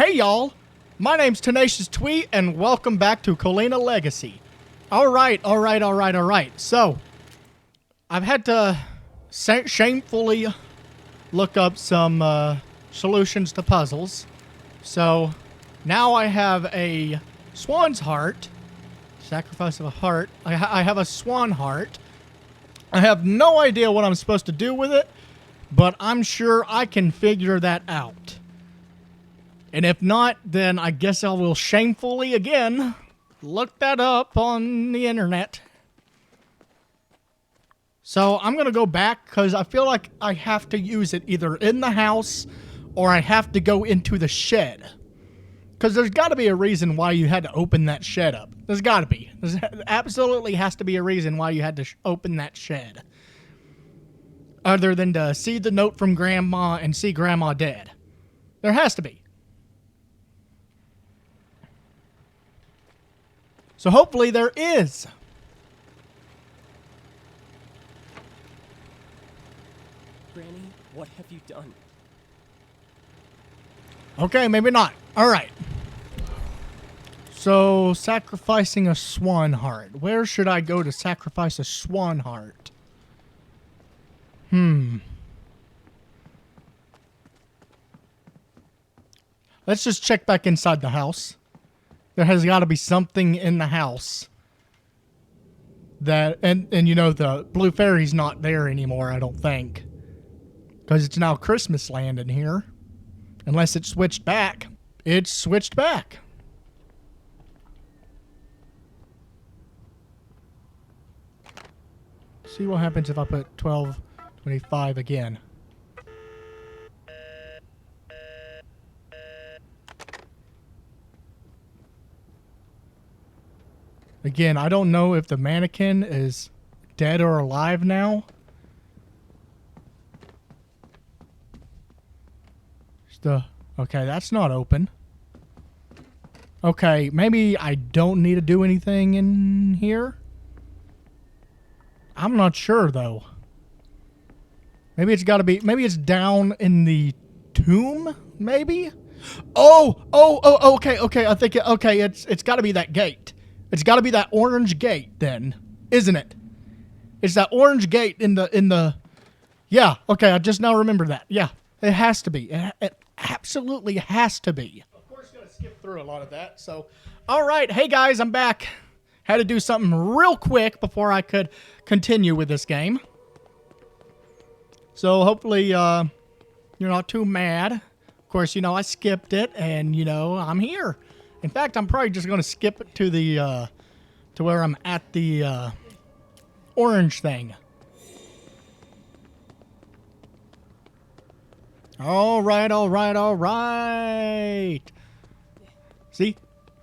Hey y'all, my name's Tenacious Tweet and welcome back to COLINA Legacy. Alright. So, I've had to shamefully look up some solutions to puzzles. So, now I have a swan's heart. Sacrifice of a heart. I have a swan heart. I have no idea what I'm supposed to do with it, but I'm sure I can figure that out. And if not, then I guess I will shamefully, again, look that up on the internet. So I'm going to go back because I feel like I have to use it either in the house or I have to go into the shed. Because there's got to be a reason why you had to open that shed up. There's got to be. There absolutely has to be a reason why you had to open that shed. Other than to see the note from Grandma and see Grandma dead. There has to be. So hopefully there is. Granny, what have you done? Okay, maybe not. Alright. So, sacrificing a swan heart. Where should I go to sacrifice a swan heart? Let's just check back inside the house. There has got to be something in the house. That, and you know, the blue fairy's not there anymore, I don't think. Because it's now Christmas land in here. Unless it's switched back. It's switched back. See what happens if I put 1225 again. Again, I don't know if the mannequin is dead or alive now. Okay, that's not open. Okay, maybe I don't need to do anything in here. I'm not sure, though. Maybe it's got to be... Maybe it's down in the tomb, maybe? Okay. I think... Okay, it's got to be that gate. It's got to be that orange gate, then. Isn't it? It's that orange gate in the... Yeah, okay, I just now remember that. Yeah, it has to be. It absolutely has to be. Of course, going to skip through a lot of that, so... Alright, hey guys, I'm back. Had to do something real quick before I could continue with this game. So hopefully you're not too mad. Of course, you know, I skipped it and, you know, I'm here. In fact, I'm probably just going to skip it to the to where I'm at the orange thing. All right. See?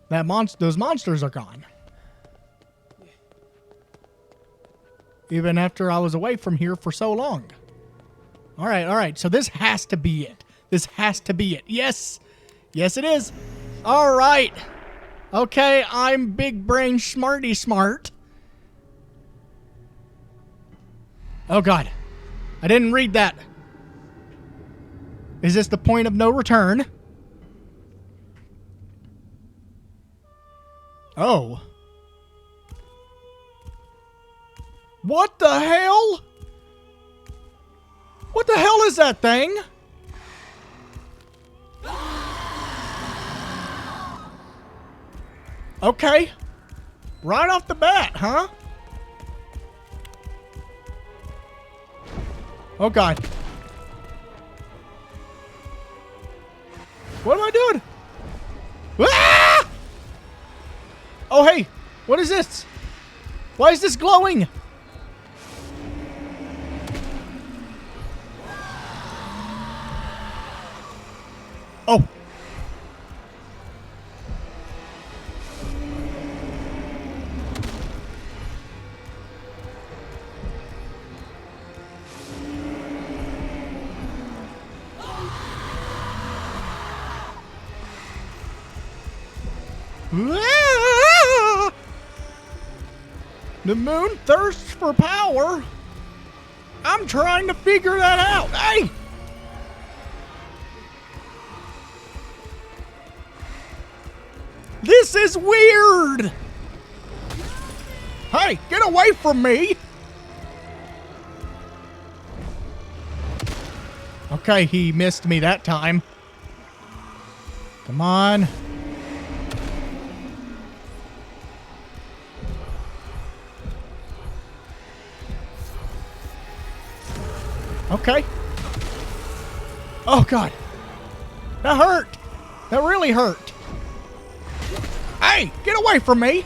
Those monsters are gone. Even after I was away from here for so long. All right. So this has to be it. Yes, it is. All right. Okay, I'm big brain smarty smart. Oh, God. I didn't read that. Is this the point of no return? Oh. What the hell? What the hell is that thing? Okay. Right off the bat, huh? Oh, God. What am I doing? Ah! Oh, hey. What is this? Why is this glowing? Oh. The moon thirsts for power. I'm trying to figure that out. Hey! This is weird! Hey, get away from me! Okay, he missed me that time. Come on. Okay. Oh, God. That hurt. That really hurt. Hey, get away from me.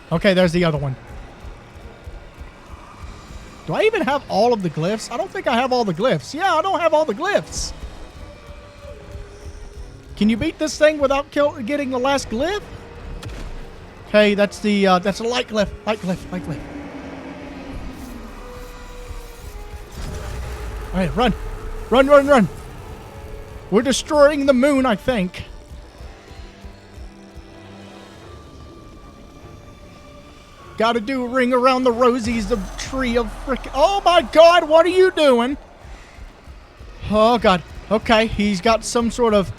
Okay, there's the other one. Do I even have all of the glyphs? I don't think I have all the glyphs. Yeah, I don't have all the glyphs. Can you beat this thing without getting the last glyph? Okay, that's the that's a light glyph. Light glyph. Light glyph. All right, run. Run, run, run. We're destroying the moon, I think. Gotta do a ring around the rosies, the tree of frick. Oh my God, what are you doing? Oh God. Okay, he's got some sort of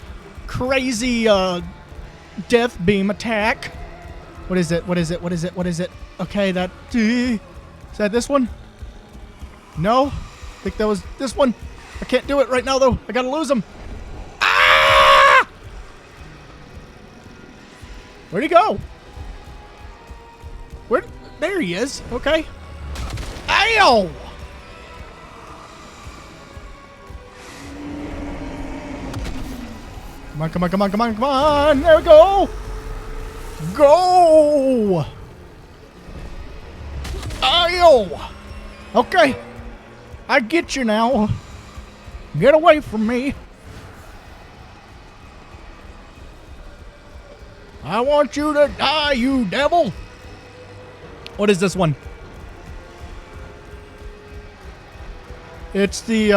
crazy death beam attack. What is it? What is it? What is it? What is it? Okay, that. Is that this one? No? I think that was this one. I can't do it right now though. I gotta lose him. Ah! Where'd he go? Where? There he is. Okay. Ow! Come on, come on, come on, come on, come on. There we go. Go! Ow! Okay. I get you now. Get away from me. I want you to die, you devil. What is this one? It's the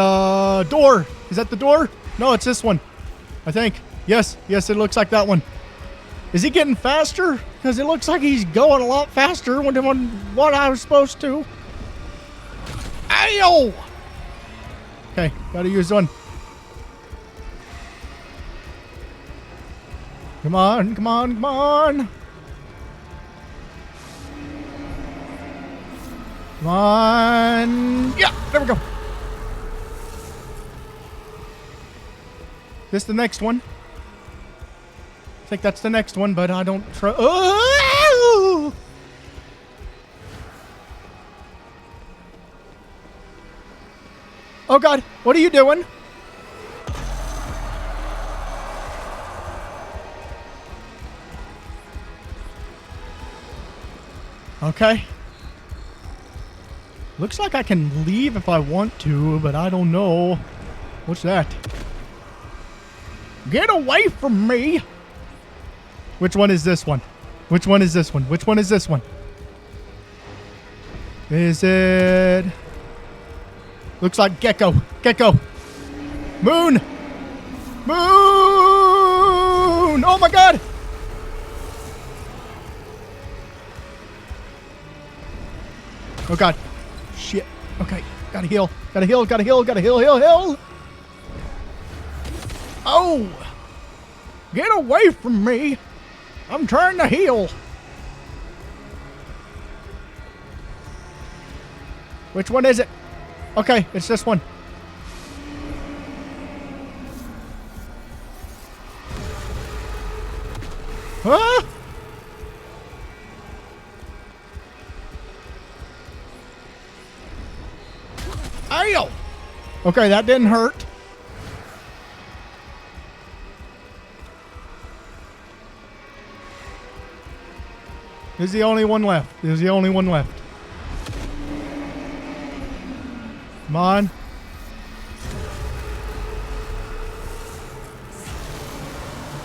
door. Is that the door? No, it's this one. I think. Yes, yes, it looks like that one. Is he getting faster? Because it looks like he's going a lot faster than what I was supposed to. Ow! Okay, gotta use one. Come on, come on, come on. Come on. Yeah, there we go. This the next one? I think that's the next one, but I don't trust. Oh! Oh God, what are you doing? Okay. Looks like I can leave if I want to, but I don't know. What's that? Get away from me! Which one is this one? Which one is this one? Which one is this one? Is it... Looks like Gecko. Gecko. Moon! Moon! Oh my God! Oh God. Shit. Okay. Gotta heal. Gotta heal. Gotta heal. Gotta heal. Heal. Heal. Oh! Get away from me! I'm trying to heal. Which one is it? Okay, it's this one. Huh? Ow! Okay, that didn't hurt. This is the only one left. This is the only one left. Come on.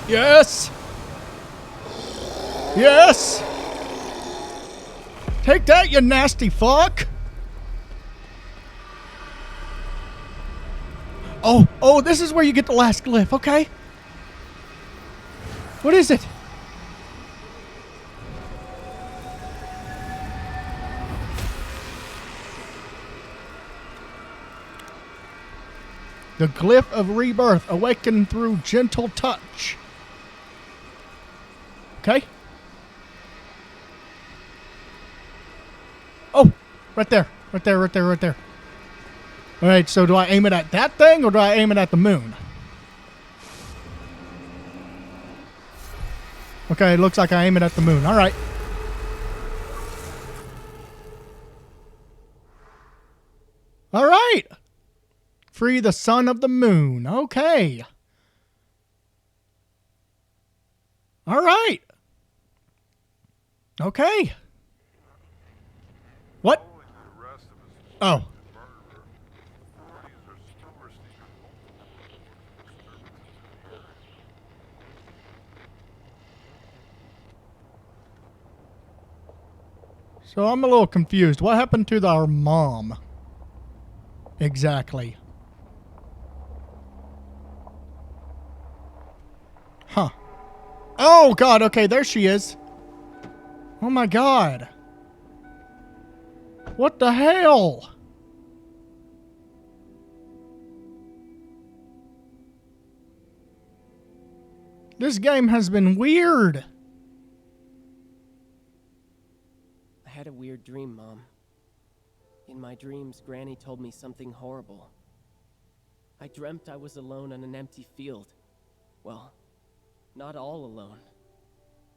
Yes! Yes! Take that, you nasty fuck! Oh, this is where you get the last glyph, okay? What is it? The glyph of rebirth, awakened through gentle touch. Okay. Oh, right there. Right there, right there, right there. All right, so do I aim it at that thing or do I aim it at the moon? Okay, it looks like I aim it at the moon. All right. All right. Free the son of the moon. Okay. All right. Okay. What? Oh. So I'm a little confused. What happened to our mom? Exactly. Huh. Oh, God. Okay, there she is. Oh, my God. What the hell? This game has been weird. I had a weird dream, Mom. In my dreams, Granny told me something horrible. I dreamt I was alone on an empty field. Well, not all alone.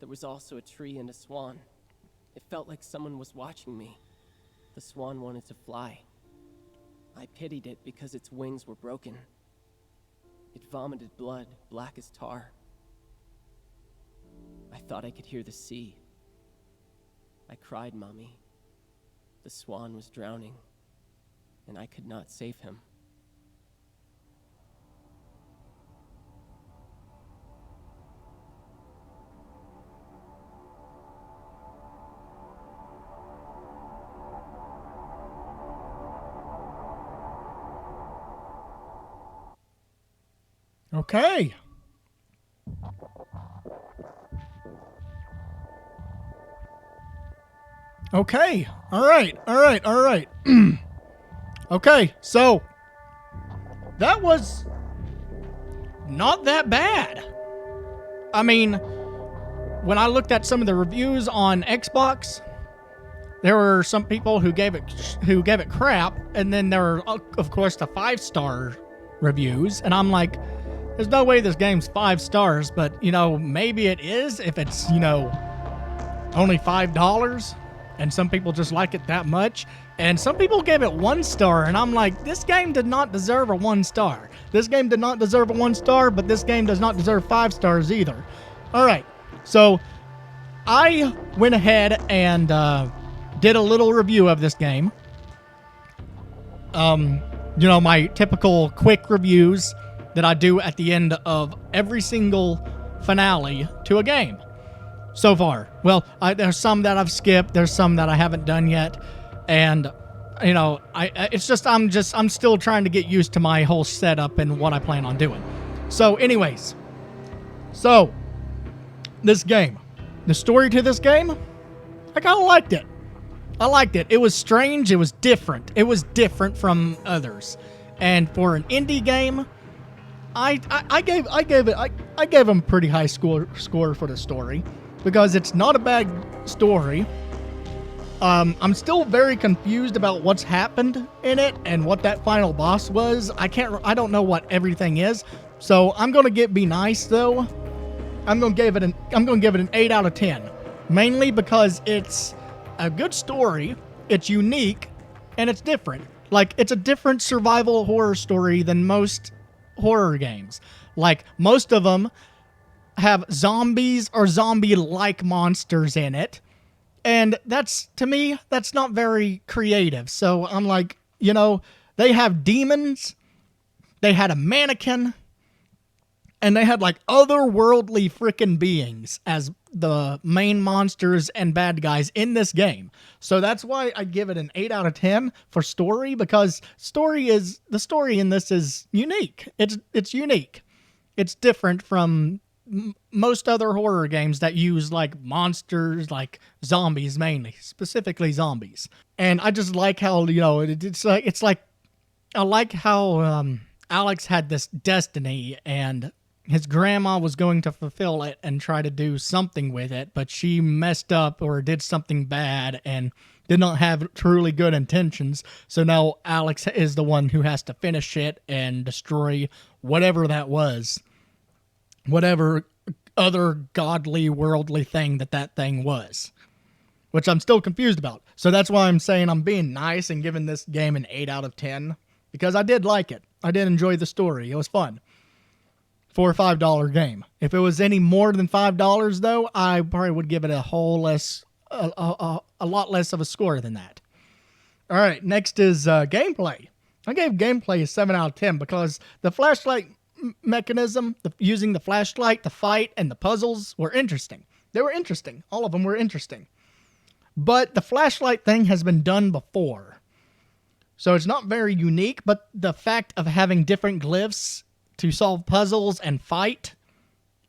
There was also a tree and a swan. It felt like someone was watching me. The swan wanted to fly. I pitied it because its wings were broken. It vomited blood, black as tar. I thought I could hear the sea. I cried, Mommy. The swan was drowning, and I could not save him. Okay. Okay. All right. All right. All right. Okay. So that was not that bad. I mean, when I looked at some of the reviews on Xbox, there were some people who gave it crap, and then there were, of course, the 5-star reviews, and I'm like, there's no way this game's 5 stars, but maybe it is if it's only $5, and some people just like it that much, and some people gave it 1 star, and I'm like, this game did not deserve a 1 star. This game did not deserve a 1 star, but this game does not deserve 5 stars either. All right, so I went ahead and did a little review of this game. My typical quick reviews that I do at the end of every single finale to a game so far. Well, there's some that I've skipped. There's some that I haven't done yet. And, I'm still trying to get used to my whole setup and what I plan on doing. So anyways, this game, the story to this game, I kind of liked it. I liked it. It was strange. It was different. It was different from others. And for an indie game, I gave them a pretty high score for the story because it's not a bad story. I'm still very confused about what's happened in it and what that final boss was. I don't know what everything is. So I'm gonna be nice though. I'm gonna give it an 8 out of 10, mainly because it's a good story. It's unique and it's different. Like, it's a different survival horror story than most horror games. Like, most of them have zombies or zombie-like monsters in it. And to me, that's not very creative. So I'm like, they have demons, they had a mannequin, and they had like otherworldly freaking beings as the main monsters and bad guys in this game. So that's why I give it an 8 out of 10 for story, because the story in this is unique. It's unique. It's different from most other horror games that use like monsters, like zombies mainly, specifically zombies. And I just like how, it's like I like how Alex had this destiny, and his grandma was going to fulfill it and try to do something with it, but she messed up or did something bad and did not have truly good intentions. So now Alex is the one who has to finish it and destroy whatever that was, whatever other godly, worldly thing that thing was, which I'm still confused about. So that's why I'm saying I'm being nice and giving this game an 8 out of 10, because I did like it. I did enjoy the story. It was fun for a $5 game. If it was any more than $5, though, I probably would give it a lot less of a score than that. All right, next is gameplay. I gave gameplay a 7 out of 10 because the flashlight mechanism, using the flashlight to fight, and the puzzles were interesting. They were interesting. All of them were interesting. But the flashlight thing has been done before. So it's not very unique, but the fact of having different glyphs to solve puzzles and fight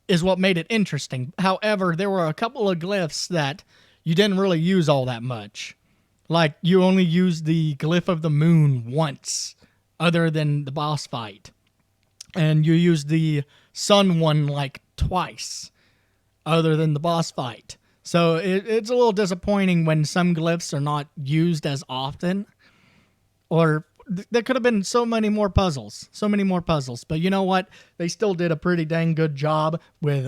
is what made it interesting. However, there were a couple of glyphs that you didn't really use all that much. Like, you only used the glyph of the moon once, other than the boss fight. And you used the sun one, like, twice, other than the boss fight. So it's a little disappointing when some glyphs are not used as often. Or there could have been so many more puzzles. But you know what? They still did a pretty dang good job with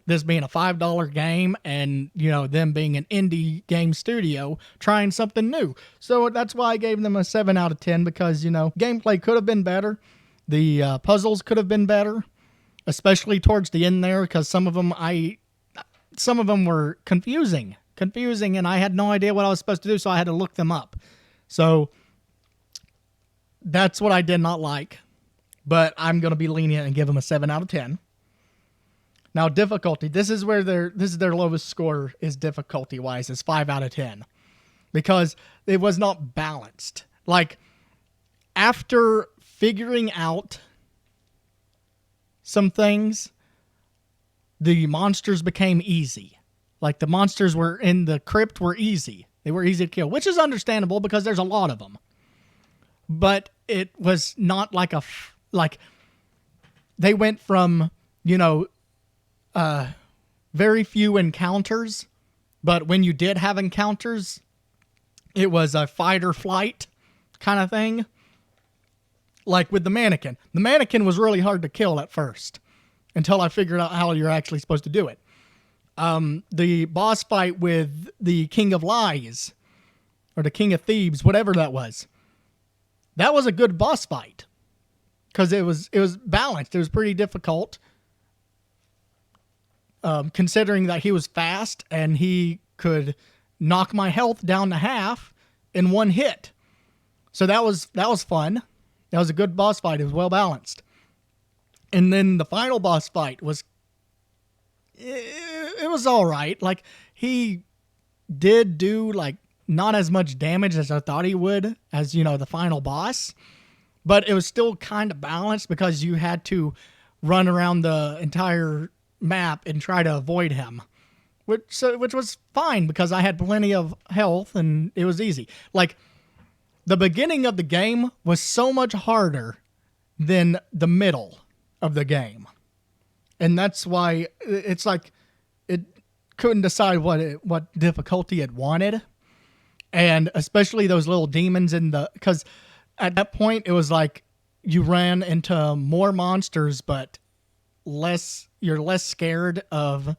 this being a $5 game and, them being an indie game studio trying something new. So that's why I gave them a 7 out of 10 because, gameplay could have been better. The puzzles could have been better, especially towards the end there, because some of them were confusing, and I had no idea what I was supposed to do, so I had to look them up. So that's what I did not like, but I'm going to be lenient and give them a 7 out of 10. Now, difficulty. This is their lowest score is difficulty-wise, is 5 out of 10, because it was not balanced. Like, after figuring out some things, the monsters became easy. Like, the monsters were in the crypt were easy. They were easy to kill, which is understandable because there's a lot of them. But it was not like they went from, very few encounters, but when you did have encounters, it was a fight or flight kind of thing. Like with the mannequin. The mannequin was really hard to kill at first until I figured out how you're actually supposed to do it. The boss fight with the King of Lies, or the King of Thieves, whatever that was a good boss fight because it was balanced. It was pretty difficult, considering that he was fast and he could knock my health down to half in one hit. So that was fun. That was a good boss fight. It was well balanced. And then the final boss fight was, it was all right. Like, he did do, like, not as much damage as I thought he would as, the final boss. But it was still kind of balanced because you had to run around the entire map and try to avoid him. Which was fine because I had plenty of health and it was easy. Like, the beginning of the game was so much harder than the middle of the game. And that's why it's like it couldn't decide what difficulty it wanted. And especially those little demons because at that point it was like you ran into more monsters, but you're less scared of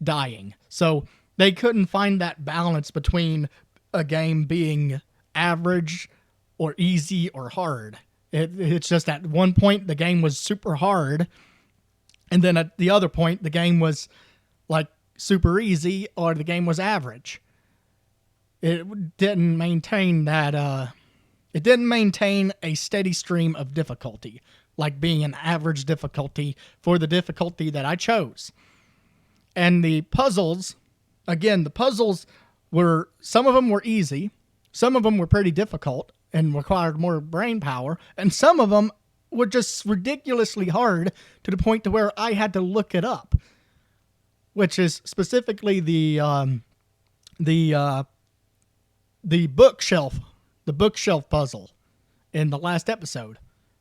dying. So they couldn't find that balance between a game being average or easy or hard. It's just at one point the game was super hard, and then at the other point the game was like super easy, or the game was average. It didn't maintain that. It didn't maintain a steady stream of difficulty, like being an average difficulty for the difficulty that I chose. And the puzzles, again, some of them were easy. Some of them were pretty difficult and required more brain power. And some of them were just ridiculously hard to the point to where I had to look it up. Which is specifically the bookshelf puzzle in the last episode.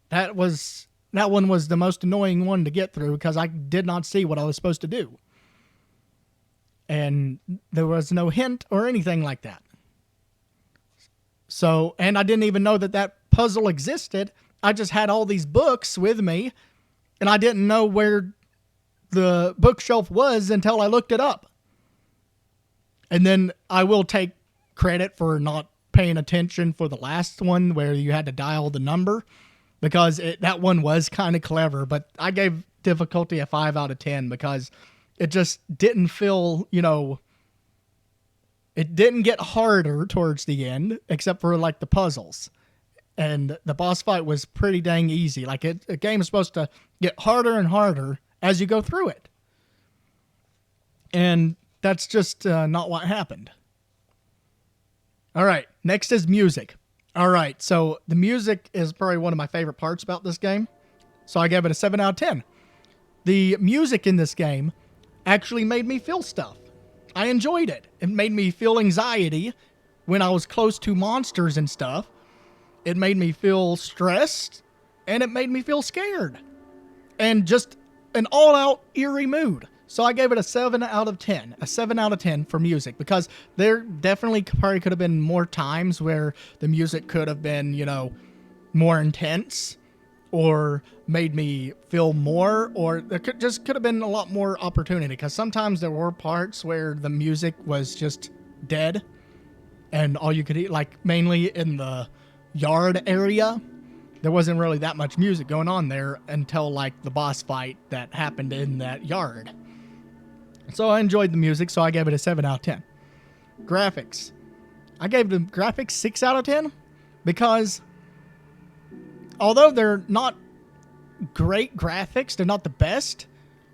That was that one was the most annoying one to get through because I did not see what I was supposed to do. And there was no hint or anything like that. So, and I didn't even know that that puzzle existed. I just had all these books with me, and I didn't know where the bookshelf was until I looked it up. And then I will take credit for not paying attention for the last one where you had to dial the number, because that one was kind of clever, but I gave difficulty a 5 out of 10 because it just didn't feel, it didn't get harder towards the end, except for like the puzzles. And the boss fight was pretty dang easy. Like a game is supposed to get harder and harder as you go through it. And that's just not what happened. All right, next is music. All right, so the music is probably one of my favorite parts about this game. So I gave it a 7 out of 10. The music in this game actually made me feel stuff. I enjoyed it. It made me feel anxiety when I was close to monsters and stuff. It made me feel stressed, and it made me feel scared. And just an all-out eerie mood. So I gave it a 7 out of 10. A 7 out of 10 for music, because there definitely probably could have been more times where the music could have been, more intense or made me feel more, or there could have been a lot more opportunity, because sometimes there were parts where the music was just dead and all you could eat, like mainly in the yard area. There wasn't really that much music going on there until like the boss fight that happened in that yard. So I enjoyed the music, so I gave it a 7 out of 10. Graphics. I gave the graphics 6 out of 10 because although they're not great graphics, they're not the best,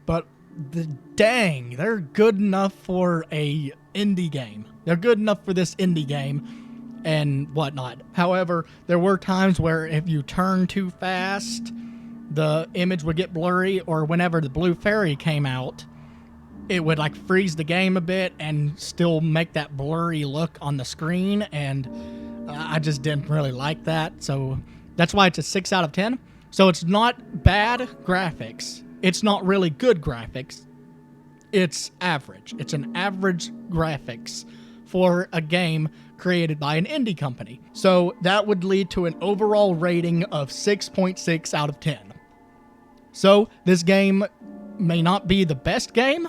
but they're good enough for a indie game. They're good enough for this indie game and whatnot. However, there were times where if you turn too fast, the image would get blurry, or whenever the blue fairy came out, it would like freeze the game a bit and still make that blurry look on the screen, and I just didn't really like that. So that's why it's a 6 out of 10. So it's not bad graphics. It's not really good graphics. It's average. It's an average graphics for a game created by an indie company. So that would lead to an overall rating of 6.6 out of 10. So this game may not be the best game,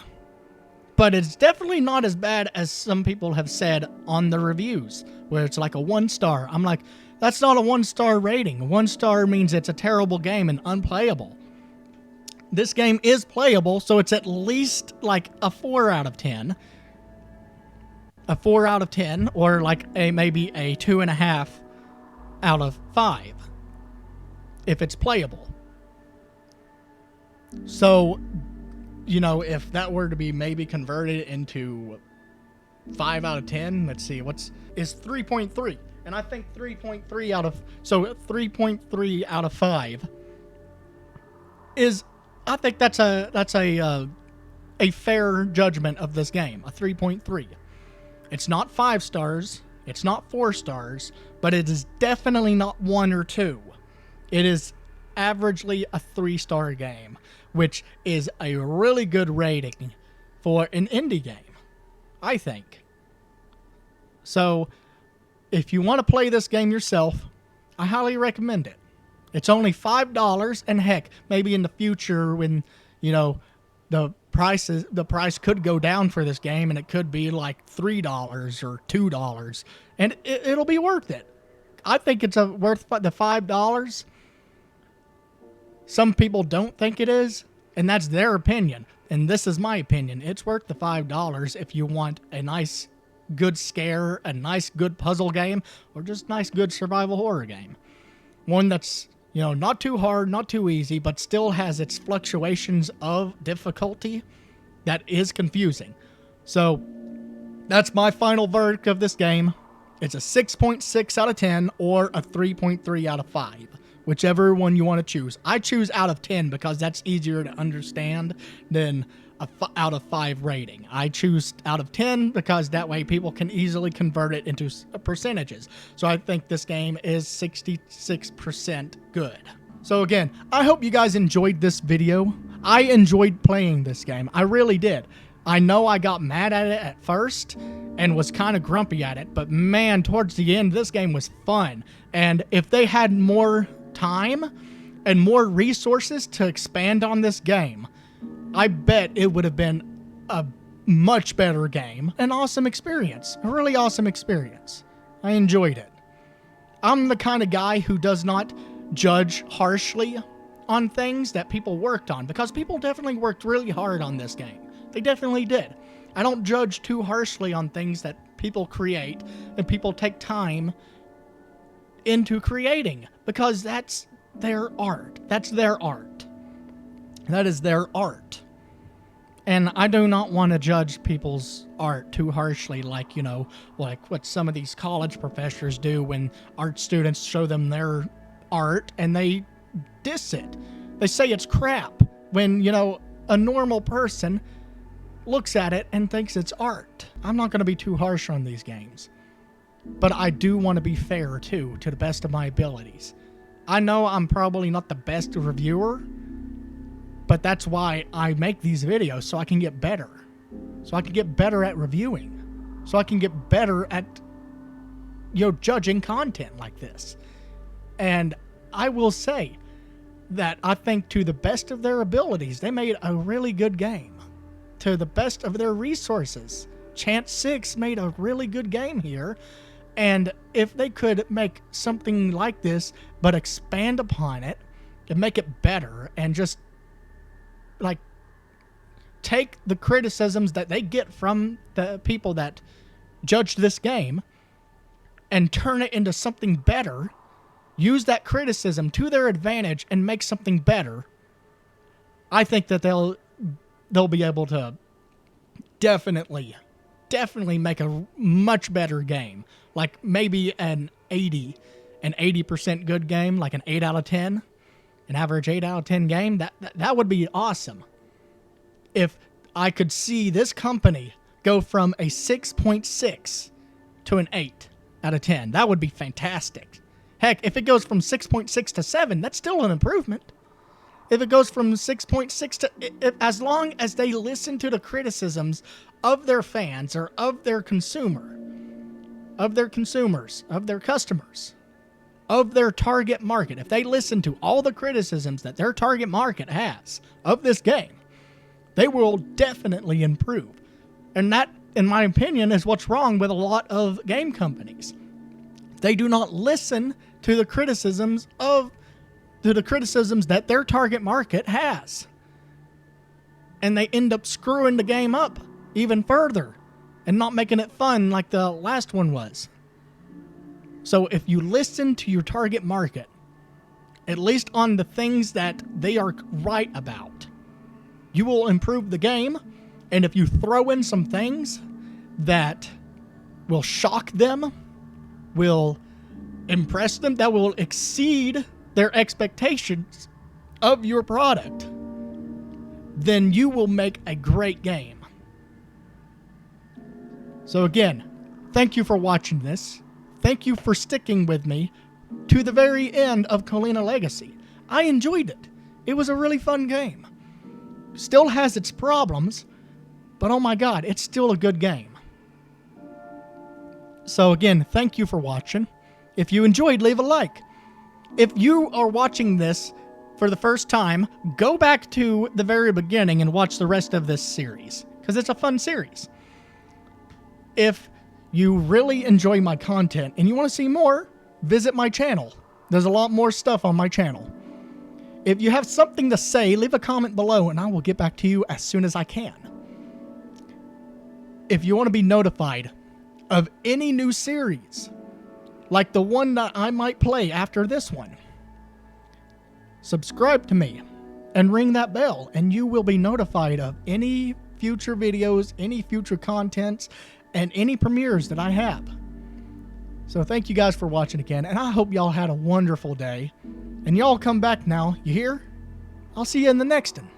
but it's definitely not as bad as some people have said on the reviews, where it's like a 1 star. I'm like, that's not a 1 star rating. 1 star means it's a terrible game and unplayable. This game is playable, so it's at least like a 4 out of 10. A 4 out of 10, or like maybe a 2.5 out of 5, if it's playable. So, if that were to be maybe converted into 5 out of 10, let's see, is 3.3. And I think 3.3 out of 5 is, I think that's a fair judgment of this game, a 3.3. It's not 5 stars, it's not 4 stars, but it is definitely not 1 or 2. It is averagely a 3-star game, which is a really good rating for an indie game, I think. So, if you want to play this game yourself, I highly recommend it. It's only $5, and heck, maybe in the future when, the price could go down for this game, and it could be like $3 or $2, and it'll be worth it. I think it's worth the $5. Some people don't think it is, and that's their opinion. And this is my opinion. It's worth the $5 if you want a nice, good scare, a nice, good puzzle game, or just nice, good survival horror game. One that's, not too hard, not too easy, but still has its fluctuations of difficulty that is confusing. So, that's my final verdict of this game. It's a 6.6 out of 10 or a 3.3 out of 5. Whichever one you want to choose. I choose out of 10 because that's easier to understand than out of 5 rating. I choose out of 10 because that way people can easily convert it into percentages. So I think this game is 66% good. So again, I hope you guys enjoyed this video. I enjoyed playing this game. I really did. I know I got mad at it at first and was kind of grumpy at it, but man, towards the end, this game was fun. And if they had more time and more resources to expand on this game, I bet it would have been a much better game. An awesome experience. A really awesome experience. I enjoyed it. I'm the kind of guy who does not judge harshly on things that people worked on, because people definitely worked really hard on this game. They definitely did. I don't judge too harshly on things that people create and people take time into creating, because that's their art. That's their art. That is their art. And I do not want to judge people's art too harshly, like, you know, like what some of these college professors do when art students show them their art and they diss it. They say it's crap when, you know, a normal person looks at it and thinks it's art. I'm not going to be too harsh on these games. But I do want to be fair, too, to the best of my abilities. I know I'm probably not the best reviewer, but that's why I make these videos, so I can get better. So I can get better at reviewing. So I can get better at, you know, judging content like this. And I will say that I think to the best of their abilities, they made a really good game. To the best of their resources, Chance 6 made a really good game here. And if they could make something like this, but expand upon it and make it better, and just like take the criticisms that they get from the people that judged this game and turn it into something better, use that criticism to their advantage and make something better, I think that they'll be able to definitely make a much better game. Like maybe an 80% good game, like an 8 out of 10, an average 8 out of 10 game. That would be awesome. If I could see this company go from a 6.6 to an 8 out of 10, that would be fantastic. Heck, if it goes from 6.6 to 7, that's still an improvement. If it goes from 6.6 to... as long as they listen to the criticisms of their fans or of their consumer, of their consumers, of their customers, of their target market, if they listen to all the criticisms that their target market has of this game, they will definitely improve. And that, in my opinion, is what's wrong with a lot of game companies. They do not listen to the criticisms that their target market has. And they end up screwing the game up even further and not making it fun like the last one was. So if you listen to your target market, at least on the things that they are right about, you will improve the game. And if you throw in some things that will shock them, will impress them, that will exceed their expectations of your product, then you will make a great game. So again, thank you for watching this. Thank you for sticking with me to the very end of COLINA Legacy. I enjoyed it. It was a really fun game. Still has its problems, but oh my god, it's still a good game. So again, thank you for watching. If you enjoyed, leave a like. If you are watching this for the first time, go back to the very beginning and watch the rest of this series, because it's a fun series. If you really enjoy my content and you want to see more, visit my channel. There's a lot more stuff on my channel. If you have something to say, leave a comment below and I will get back to you as soon as I can. If you want to be notified of any new series, like the one that I might play after this one, subscribe to me and ring that bell and you will be notified of any future videos, any future contents, and any premieres that I have. So thank you guys for watching again, and I hope y'all had a wonderful day. And y'all come back now, you hear? I'll see you in the next one.